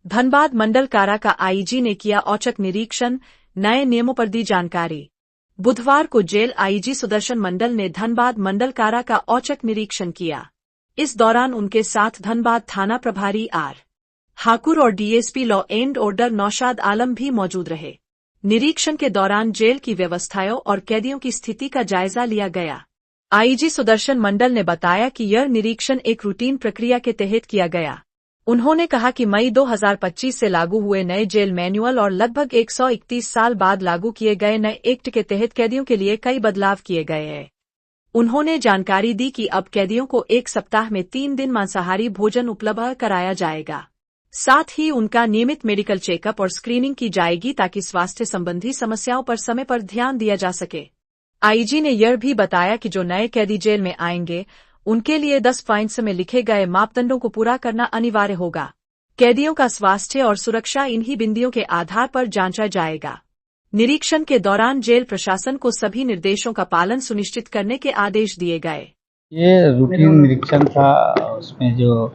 धनबाद मंडल कारा का आईजी ने किया औचक निरीक्षण, नए नियमों पर दी जानकारी। बुधवार को जेल आईजी सुदर्शन मंडल ने धनबाद मंडल कारा का औचक निरीक्षण किया। इस दौरान उनके साथ धनबाद थाना प्रभारी आर. ठाकुर और DSP law and order Naushad Alam भी मौजूद रहे। निरीक्षण के दौरान जेल की व्यवस्थाओं और कैदियों की स्थिति का जायजा लिया गया। आईजी सुदर्शन मंडल ने बताया कि यह निरीक्षण एक रूटीन प्रक्रिया के तहत किया गया। उन्होंने कहा कि मई 2025 से लागू हुए नए जेल मैनुअल और लगभग 131 साल बाद लागू किए गए नए एक्ट के तहत कैदियों के लिए कई बदलाव किए गए हैं। उन्होंने जानकारी दी कि अब कैदियों को एक सप्ताह में 3 दिन मांसाहारी भोजन उपलब्ध कराया जाएगा। साथ ही उनका नियमित मेडिकल चेकअप और स्क्रीनिंग की जाएगी ताकि स्वास्थ्य संबंधी समस्याओं पर समय पर ध्यान दिया जा सके। आईजी ने यह भी बताया कि जो नए कैदी जेल में आएंगे उनके लिए 10 पॉइंट्स में लिखे गए मापदंडों को पूरा करना अनिवार्य होगा। कैदियों का स्वास्थ्य और सुरक्षा इन्हीं बिंदुओं के आधार पर जांचा जाएगा। निरीक्षण के दौरान जेल प्रशासन को सभी निर्देशों का पालन सुनिश्चित करने के आदेश दिए गए। ये रूटीन निरीक्षण था। उसमें जो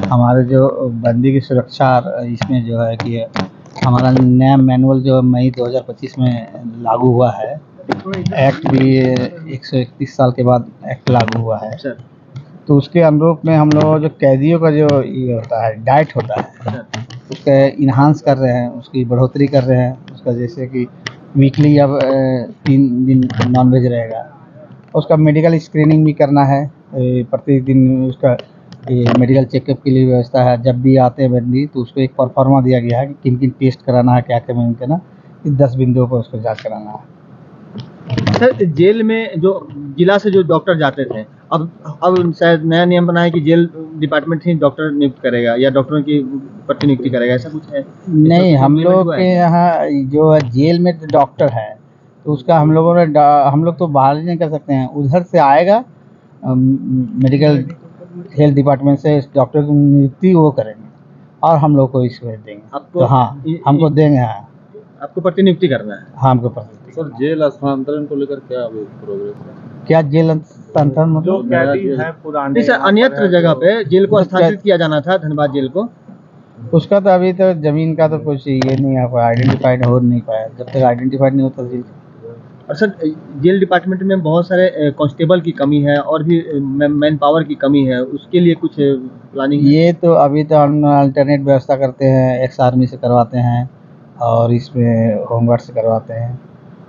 हमारे जो बंदी की सुरक्षा, इसमें जो है कि हमारा नया मैनुअल जो मई 2025 में लागू हुआ है, एक्ट भी 131 साल के बाद एक्ट लागू हुआ है, तो उसके अनुरूप में हम लोग जो कैदियों का जो ये होता है डाइट होता है, उसका इन्हांस कर रहे हैं, उसकी बढ़ोतरी कर रहे हैं। उसका जैसे कि वीकली अब 3 दिन नॉनवेज रहेगा। उसका मेडिकल स्क्रीनिंग भी करना है, प्रतिदिन उसका मेडिकल चेकअप के लिए व्यवस्था है। जब भी आते हैं बंदी तो उसको एक परफॉर्मा दिया गया है कि किन किन टेस्ट कराना है, क्या क्या करना, इस 10 बिंदुओं पर उसको जाँच कराना है। सर, जेल में जो जिला से जो डॉक्टर जाते थे, अब शायद नया नियम बना है कि जेल डिपार्टमेंट ही डॉक्टर नियुक्त करेगा या डॉक्टरों की प्रतिनियुक्ति करेगा, ऐसा कुछ है? नहीं, हम लोग के यहाँ जो जेल में डॉक्टर है तो उसका हम लोग तो बाहर नहीं कर सकते हैं। उधर से आएगा, मेडिकल हेल्थ डिपार्टमेंट से डॉक्टर की नियुक्ति वो करेंगे और हम लोग को इसको देंगे। आपको? तो हाँ, हमको देंगे। हाँ, आपको प्रतिनियुक्ति करना है? हाँ, हमको प्रतिनियुक्ति। सर, जेल स्थानांतरण को लेकर क्या अभी प्रोग्रेस है? क्या जेल स्थानांतरण मतलब? जो कैदी है पुराने अन्यत्र जगह पे जेल को स्थानांतरित किया जाना था, धनबाद जेल को। उसका तो अभी तो जमीन का तो कुछ ये नहीं है, आइडेंटिफाइड हो नहीं पाया। जब तक आइडेंटिफाइड नहीं होता जेल। और सर, जेल डिपार्टमेंट में बहुत सारे कांस्टेबल की कमी है और भी मैन पावर की कमी है, उसके लिए कुछ प्लानिंग? ये तो अभी तो हम अल्टरनेट व्यवस्था करते हैं, एक्स आर्मी से करवाते हैं और इसमें होमगार्ड से करवाते हैं।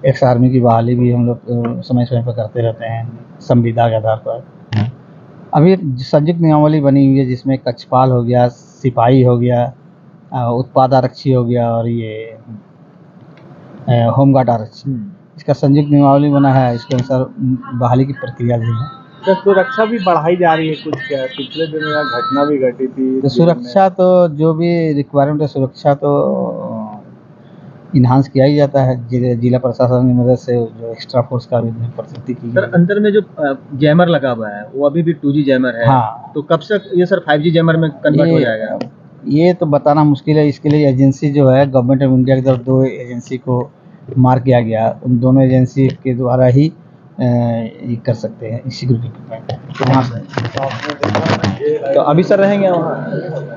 एक्स आर्मी की बहाली भी हम लोग समय समय पर करते रहते हैं संविदा के आधार पर। अभी संयुक्त नियमावली बनी हुई है जिसमें कक्षपाल हो गया, सिपाही हो गया, उत्पाद आरक्षी हो गया और ये होमगार्ड आरक्षी, इसका संयुक्त नियमावली बना है। इसके अनुसार बहाली की प्रक्रिया भी है। तो सुरक्षा भी बढ़ाई जा रही है कुछ? क्या पिछले दिन में घटना भी घटी थी? तो सुरक्षा तो जो भी रिक्वायरमेंट है, सुरक्षा तो इन्हांस किया ही जाता है। जिला प्रशासन की मदद से जो एक्स्ट्रा फोर्स का भी प्रस्तुति की। सर, अंदर में जो जैमर लगा हुआ है वो अभी भी 2G जैमर है। हाँ, तो कब तक ये सर 5G जैमर में कन्वर्ट हो जाएगा? ये तो बताना मुश्किल है। इसके लिए एजेंसी जो है गवर्नमेंट ऑफ इंडिया की तरफ 2 एजेंसी को मार्क किया गया, उन दोनों एजेंसी के द्वारा ही ये कर सकते हैं सिक्योरिटी। तो अभी सर रहेंगे वहाँ?